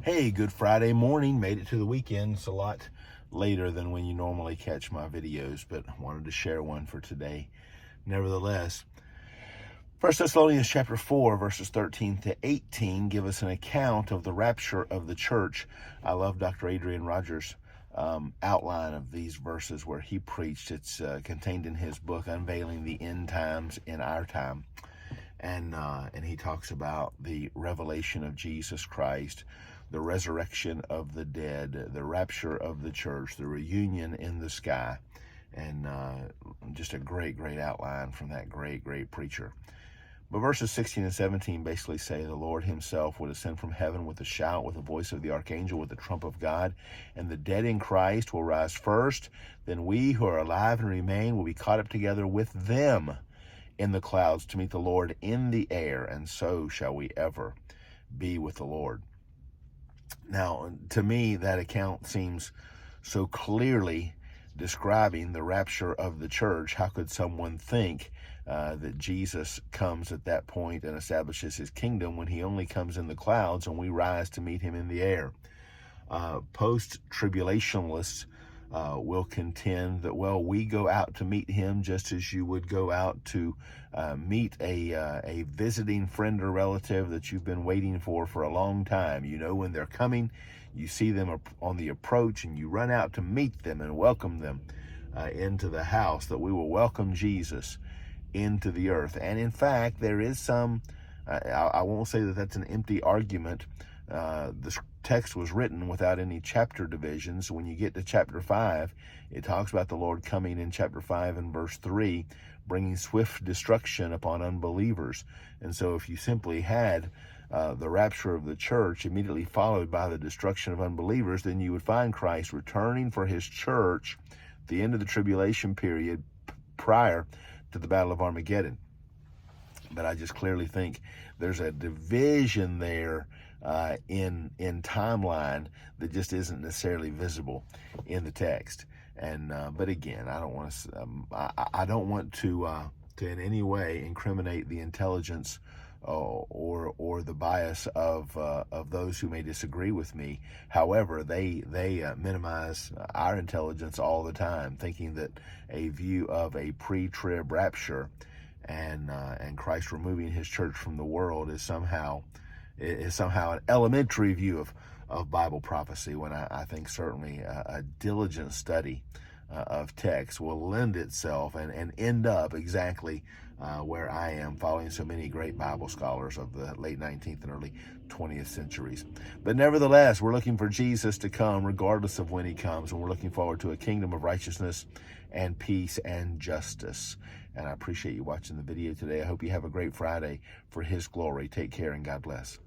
Hey, good Friday morning. Made it to the weekend. It's a lot later than when you normally catch my videos, but I wanted to share one for today. Nevertheless, 1 Thessalonians chapter 4, verses 13 to 18 give us an account of the rapture of the church. I love Dr. Adrian Rogers' outline of these verses where he preached. It's contained in his book, Unveiling the End Times in Our Time. And he talks about the revelation of Jesus Christ, the resurrection of the dead, the rapture of the church, the reunion in the sky, and just a great outline from that great preacher. But verses 16 and 17 basically say the Lord himself will descend from heaven with a shout, with the voice of the archangel, with the trump of God, and the dead in Christ will rise first. Then we who are alive and remain will be caught up together with them in the clouds to meet the Lord in the air, and so shall we ever be with the Lord. Now, to me, that account seems so clearly describing the rapture of the church. How could someone think that Jesus comes at that point and establishes his kingdom when he only comes in the clouds and we rise to meet him in the air? Post-tribulationalists will contend that, well, we go out to meet him just as you would go out to meet a visiting friend or relative that you've been waiting for a long time. You know when they're coming, you see them on the approach, and you run out to meet them and welcome them into the house, that we will welcome Jesus into the earth. And in fact, there is some, I won't say that that's an empty argument. The text was written without any chapter divisions. When you get to chapter 5, it talks about the Lord coming in chapter 5 and verse 3, bringing swift destruction upon unbelievers. And so if you simply had the rapture of the church immediately followed by the destruction of unbelievers, then you would find Christ returning for his church at the end of the tribulation period prior to the Battle of Armageddon. But I just clearly think there's a division there in timeline that just isn't necessarily visible in the text. And but again, I don't want to in any way incriminate the intelligence or the bias of those who may disagree with me. However, they minimize our intelligence all the time, thinking that a view of a pre-trib rapture and Christ removing his church from the world is somehow an elementary view of Bible prophecy, when I think certainly a diligent study of text will lend itself and end up exactly where I am, following so many great Bible scholars of the late 19th and early 20th centuries. But nevertheless, we're looking for Jesus to come regardless of when he comes, and we're looking forward to a kingdom of righteousness and peace and justice. And I appreciate you watching the video today. I hope you have a great Friday for his glory. Take care and God bless.